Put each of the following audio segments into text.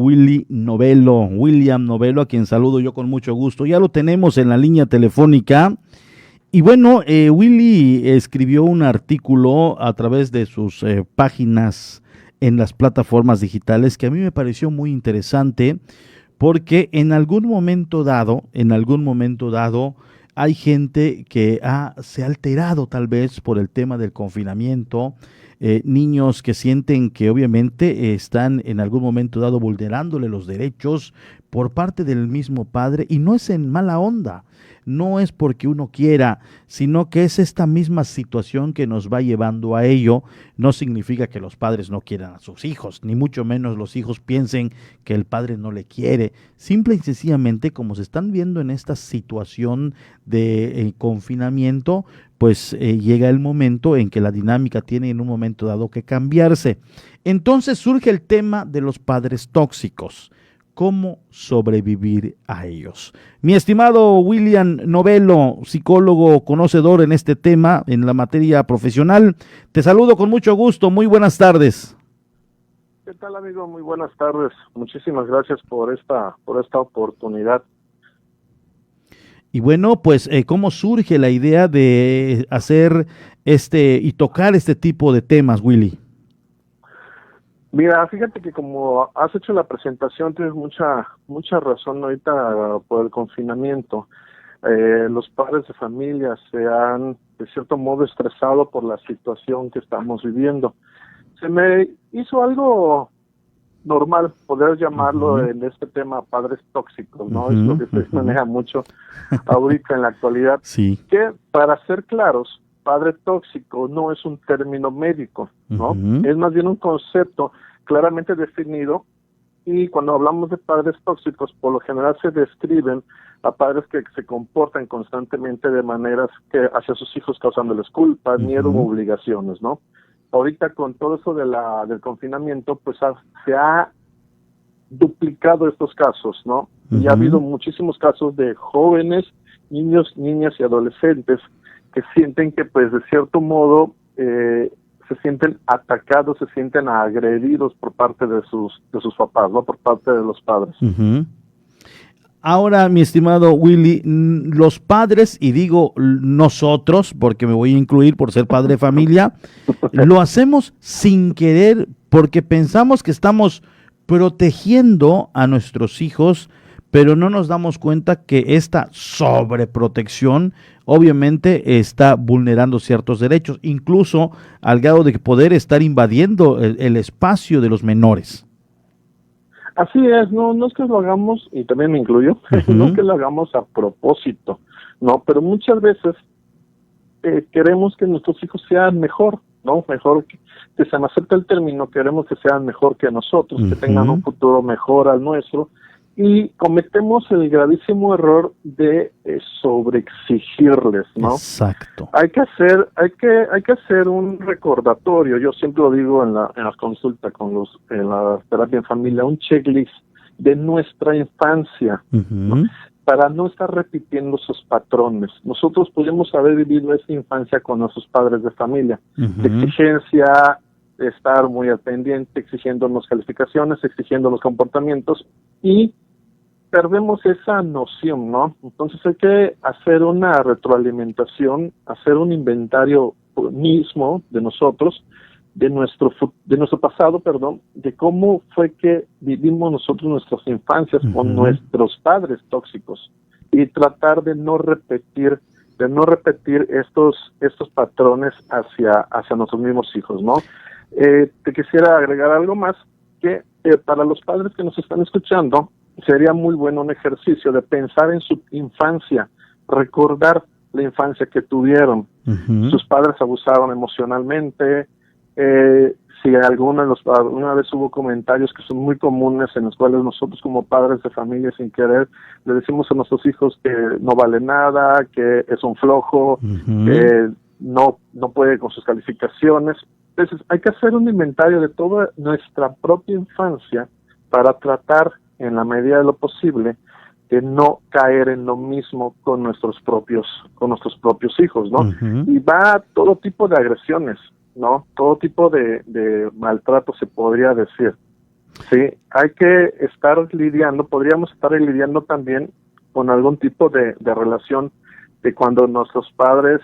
William Novelo, a quien saludo yo con mucho gusto. Ya lo tenemos en la línea telefónica. Y bueno, Willy escribió un artículo a través de sus páginas en las plataformas digitales que a mí me pareció muy interesante porque en algún momento dado, hay gente que se ha alterado tal vez por el tema del confinamiento, niños que sienten que obviamente están en algún momento dado vulnerándole los derechos por parte del mismo padre, y no es en mala onda, no es porque uno quiera, sino que es esta misma situación que nos va llevando a ello. No significa que los padres no quieran a sus hijos, ni mucho menos los hijos piensen que el padre no le quiere. Simple y sencillamente, como se están viendo en esta situación de confinamiento, pues llega el momento en que la dinámica tiene en un momento dado que cambiarse. Entonces surge el tema de los padres tóxicos. ¿Cómo sobrevivir a ellos? Mi estimado William Novelo, psicólogo conocedor en este tema, en la materia profesional, te saludo con mucho gusto. Muy buenas tardes. ¿Qué tal, amigo? Muy buenas tardes. Muchísimas gracias por esta oportunidad. Y bueno, pues, ¿cómo surge la idea de hacer y tocar este tipo de temas, Willy? Mira, fíjate que como has hecho la presentación, tienes mucha razón ahorita por el confinamiento. Los padres de familia se han, de cierto modo, estresado por la situación que estamos viviendo. Se me hizo algo normal poder llamarlo en este tema padres tóxicos, ¿no? Es lo que se maneja mucho ahorita en la actualidad. Sí. Que, para ser claros, padre tóxico no es un término médico, ¿no? Es más bien un concepto claramente definido, y cuando hablamos de padres tóxicos, por lo general se describen a padres que se comportan constantemente de maneras que hacia sus hijos causándoles culpa, miedo u obligaciones, ¿no? Ahorita con todo eso del confinamiento, pues se ha duplicado estos casos, ¿no? Y ha habido muchísimos casos de jóvenes, niños, niñas y adolescentes que sienten que, pues, de cierto modo, se sienten atacados, se sienten agredidos por parte de sus papás, ¿no? Por parte de los padres. Ahora, mi estimado Willy, los padres, y digo nosotros, porque me voy a incluir por ser padre de familia, lo hacemos sin querer porque pensamos que estamos protegiendo a nuestros hijos, pero no nos damos cuenta que esta sobreprotección obviamente está vulnerando ciertos derechos, incluso al grado de poder estar invadiendo el espacio de los menores. Así es, no es que lo hagamos, y también me incluyo, no es que lo hagamos a propósito, no, pero muchas veces queremos que nuestros hijos sean mejor, ¿no? Mejor, que se me acepta el término, queremos que sean mejor que nosotros, que tengan un futuro mejor al nuestro, y cometemos el gravísimo error de sobreexigirles, ¿no? Exacto. Hay que hacer un recordatorio. Yo siempre lo digo en la consulta en la terapia en familia, un checklist de nuestra infancia, ¿no? Para no estar repitiendo esos patrones. Nosotros pudimos haber vivido esa infancia con nuestros padres de familia, de exigencia, de estar muy al pendiente, exigiéndonos calificaciones, exigiéndonos comportamientos, y perdemos esa noción, ¿no? Entonces hay que hacer una retroalimentación, hacer un inventario mismo de nosotros, de nuestro pasado, de cómo fue que vivimos nosotros nuestras infancias con nuestros padres tóxicos, y tratar de no repetir estos patrones hacia nuestros mismos hijos, ¿no? Te quisiera agregar algo más, que para los padres que nos están escuchando, sería muy bueno un ejercicio de pensar en su infancia, recordar la infancia que tuvieron. Sus padres abusaron emocionalmente, si alguna vez hubo comentarios que son muy comunes, en los cuales nosotros como padres de familia sin querer le decimos a nuestros hijos que no vale nada, que es un flojo, que no puede con sus calificaciones. Entonces hay que hacer un inventario de toda nuestra propia infancia para tratar, en la medida de lo posible, de no caer en lo mismo con nuestros propios hijos, ¿no? Y va a todo tipo de agresiones, ¿no? Todo tipo de maltrato, se podría decir. Sí, hay que estar lidiando, podríamos estar lidiando también con algún tipo de relación de cuando nuestros padres,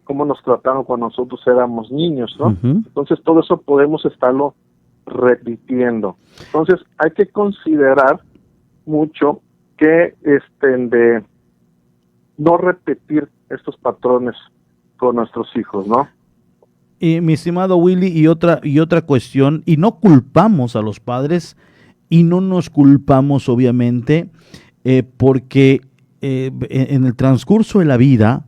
cómo nos trataron cuando nosotros éramos niños, ¿no? Ujú. Entonces todo eso podemos estarlo repitiendo. Entonces hay que considerar mucho que de no repetir estos patrones con nuestros hijos, ¿no? Y mi estimado Willy, y otra cuestión, y no culpamos a los padres, y no nos culpamos, obviamente, porque en el transcurso de la vida,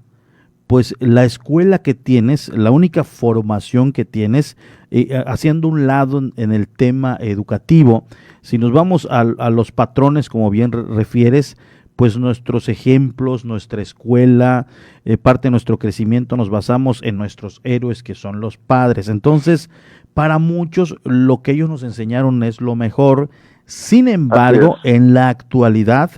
pues la escuela que tienes, la única formación que tienes, haciendo un lado en el tema educativo, si nos vamos a los patrones, como bien refieres, pues nuestros ejemplos, nuestra escuela, parte de nuestro crecimiento nos basamos en nuestros héroes que son los padres. Entonces, para muchos lo que ellos nos enseñaron es lo mejor. Sin Así es. embargo, en la actualidad,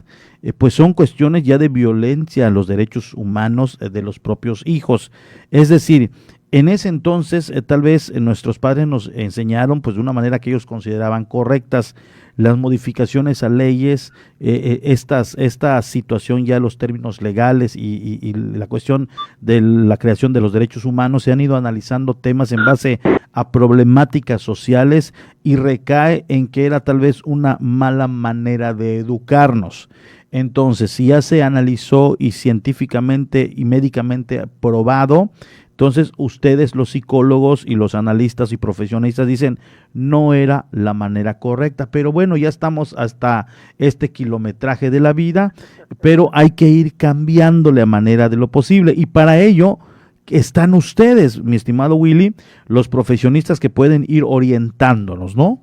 pues son cuestiones ya de violencia a los derechos humanos de los propios hijos. Es decir, en ese entonces tal vez nuestros padres nos enseñaron pues de una manera que ellos consideraban correctas las modificaciones a leyes, esta situación ya los términos legales y la cuestión de la creación de los derechos humanos, se han ido analizando temas en base a problemáticas sociales y recae en que era tal vez una mala manera de educarnos. Entonces, si ya se analizó y científicamente y médicamente probado, entonces ustedes los psicólogos y los analistas y profesionistas dicen no era la manera correcta, pero bueno, ya estamos hasta este kilometraje de la vida, pero hay que ir cambiándole a manera de lo posible y para ello están ustedes, mi estimado Willy, los profesionistas que pueden ir orientándonos, ¿no?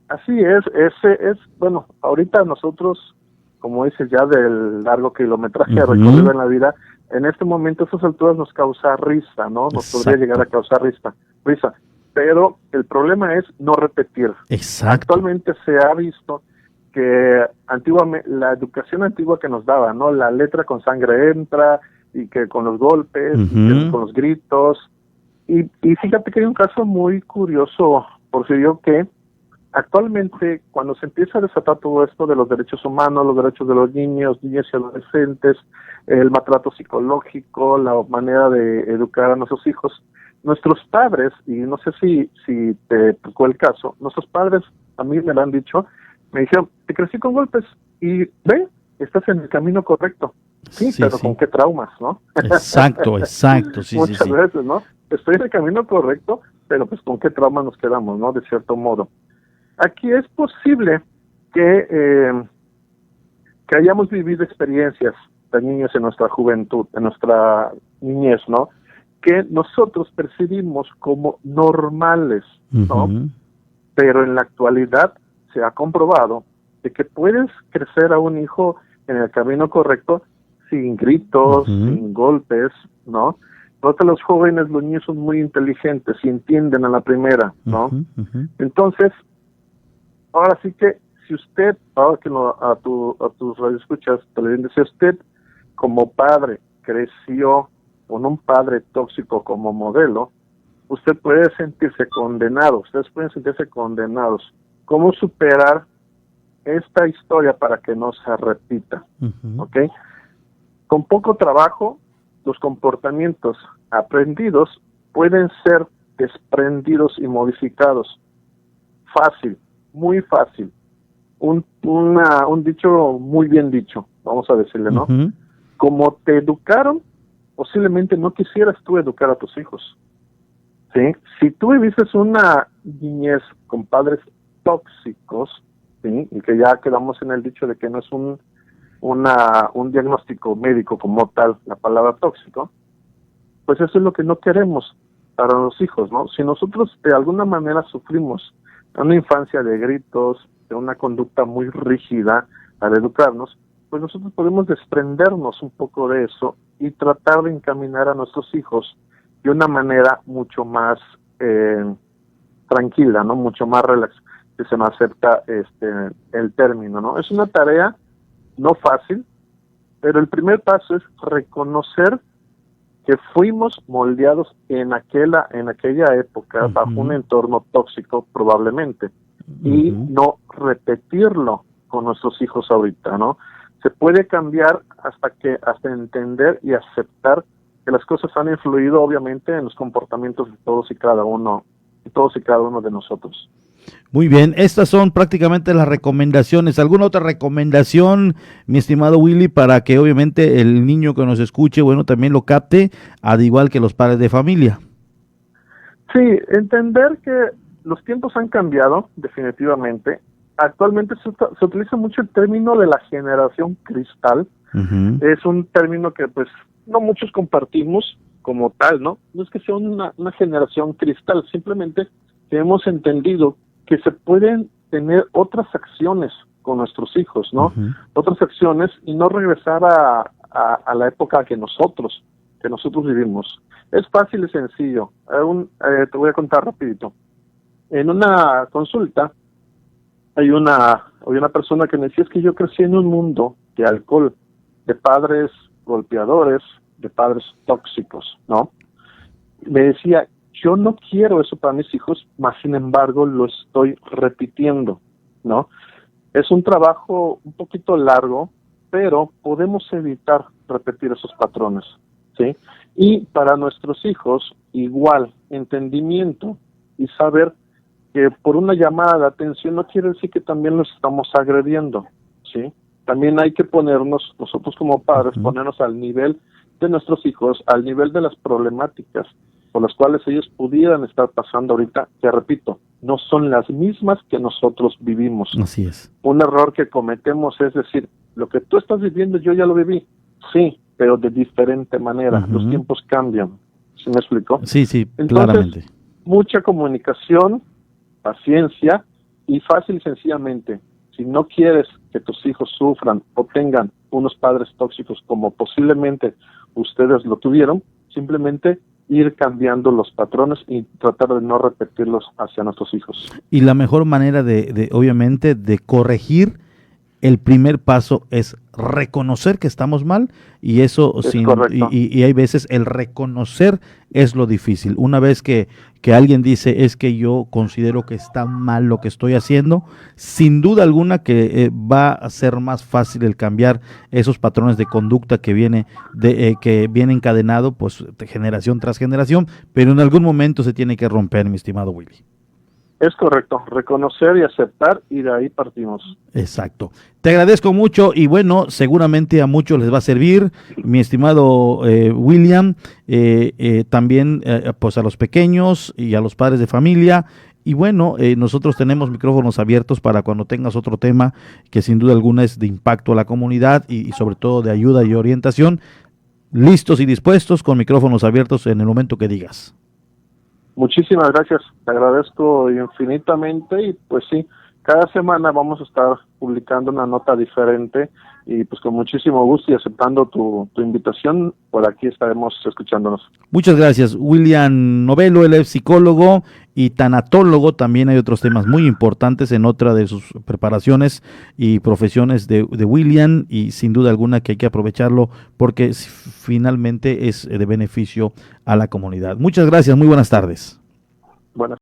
Así es, bueno, ahorita nosotros, como dices ya del largo kilometraje recorrido en la vida, en este momento a esas alturas nos causa risa, ¿no? Nos podría llegar a causar risa, pero el problema es no repetir. Exacto. Actualmente se ha visto que antiguamente, la educación antigua que nos daba, ¿no? La letra con sangre entra, y que con los golpes, y que con los gritos, y fíjate que hay un caso muy curioso, Porfirio, que actualmente, cuando se empieza a desatar todo esto de los derechos humanos, los derechos de los niños, niñas y adolescentes, el maltrato psicológico, la manera de educar a nuestros hijos, nuestros padres, y no sé si te tocó el caso, nuestros padres a mí me lo han dicho, me dijeron, te crecí con golpes, y ve, estás en el camino correcto. Sí, pero con qué traumas, ¿no? Exacto, sí, Muchas veces, ¿no? Estoy en el camino correcto, pero pues con qué traumas nos quedamos, ¿no? De cierto modo. Aquí es posible que hayamos vivido experiencias de niños en nuestra juventud, en nuestra niñez, ¿no? Que nosotros percibimos como normales, ¿no? Pero en la actualidad se ha comprobado de que puedes crecer a un hijo en el camino correcto sin gritos, sin golpes, ¿no? Entonces los jóvenes, los niños son muy inteligentes y entienden a la primera, ¿no? Entonces, ahora sí que si usted, ahora que a tus radioescuchas, si usted como padre creció con un padre tóxico como modelo, usted puede sentirse condenado, ustedes pueden sentirse condenados. ¿Cómo superar esta historia para que no se repita? ¿Ok? Con poco trabajo, los comportamientos aprendidos pueden ser desprendidos y modificados. Fácil, muy fácil. Un dicho muy bien dicho, vamos a decirle, ¿no? Como te educaron, posiblemente no quisieras tú educar a tus hijos. ¿Sí? Si tú viviste una niñez con padres tóxicos, ¿sí? Y que ya quedamos en el dicho de que no es un diagnóstico médico como tal, la palabra tóxico, pues eso es lo que no queremos para los hijos, ¿no? Si nosotros de alguna manera sufrimos una infancia de gritos, de una conducta muy rígida al educarnos, pues nosotros podemos desprendernos un poco de eso y tratar de encaminar a nuestros hijos de una manera mucho más tranquila, ¿no? Mucho más relax, que se me acepta el término, ¿no? Es una tarea no fácil, pero el primer paso es reconocer que fuimos moldeados en aquella época bajo un entorno tóxico probablemente. y no repetirlo con nuestros hijos ahorita, ¿no? Se puede cambiar hasta entender y aceptar que las cosas han influido obviamente en los comportamientos de todos y cada uno de nosotros. Muy bien, estas son prácticamente las recomendaciones. ¿Alguna otra recomendación, mi estimado Willy, para que obviamente el niño que nos escuche, bueno, también lo capte, al igual que los padres de familia? Sí, entender que los tiempos han cambiado, definitivamente. Actualmente se utiliza mucho el término de la generación cristal. Es un término que pues no muchos compartimos como tal, ¿no? No es que sea una generación cristal, simplemente que hemos entendido que se pueden tener otras acciones con nuestros hijos, ¿no? Otras acciones y no regresar a la época que nosotros vivimos. Es fácil y sencillo. Te voy a contar rapidito. En una consulta hay una persona que me decía, es que yo crecí en un mundo de alcohol, de padres golpeadores, de padres tóxicos, ¿no? Me decía, yo no quiero eso para mis hijos, mas sin embargo lo estoy repitiendo, ¿no? Es un trabajo un poquito largo, pero podemos evitar repetir esos patrones, ¿sí? Y para nuestros hijos, igual, entendimiento y saber que por una llamada de atención no quiere decir que también los estamos agrediendo, ¿sí? También hay que ponernos, nosotros como padres, ponernos al nivel de nuestros hijos, al nivel de las problemáticas por las cuales ellos pudieran estar pasando ahorita, que repito, no son las mismas que nosotros vivimos. Así es. Un error que cometemos es decir, lo que tú estás viviendo yo ya lo viví, sí, pero de diferente manera, los tiempos cambian, ¿sí me explico? Sí, entonces, claramente. Mucha comunicación, paciencia y fácil y sencillamente, si no quieres que tus hijos sufran o tengan unos padres tóxicos como posiblemente ustedes lo tuvieron, simplemente ir cambiando los patrones y tratar de no repetirlos hacia nuestros hijos. Y la mejor manera obviamente, de corregir, el primer paso es reconocer que estamos mal, y eso y hay veces el reconocer es lo difícil. Una vez que alguien dice, es que yo considero que está mal lo que estoy haciendo, sin duda alguna que va a ser más fácil el cambiar esos patrones de conducta que viene encadenado pues de generación tras generación, pero en algún momento se tiene que romper, mi estimado Willy. Es correcto, reconocer y aceptar, y de ahí partimos. Exacto. Te agradezco mucho y bueno, seguramente a muchos les va a servir, mi estimado William, también pues a los pequeños y a los padres de familia. Y bueno, nosotros tenemos micrófonos abiertos para cuando tengas otro tema que sin duda alguna es de impacto a la comunidad y sobre todo de ayuda y orientación. Listos y dispuestos, con micrófonos abiertos en el momento que digas. Muchísimas gracias, te agradezco infinitamente, y pues sí, cada semana vamos a estar publicando una nota diferente, y pues con muchísimo gusto y aceptando tu invitación, por aquí estaremos escuchándonos. Muchas gracias, William Novelo, él es psicólogo y tanatólogo. También hay otros temas muy importantes en otra de sus preparaciones y profesiones de William, y sin duda alguna que hay que aprovecharlo porque finalmente es de beneficio a la comunidad. Muchas gracias, muy buenas tardes. Buenas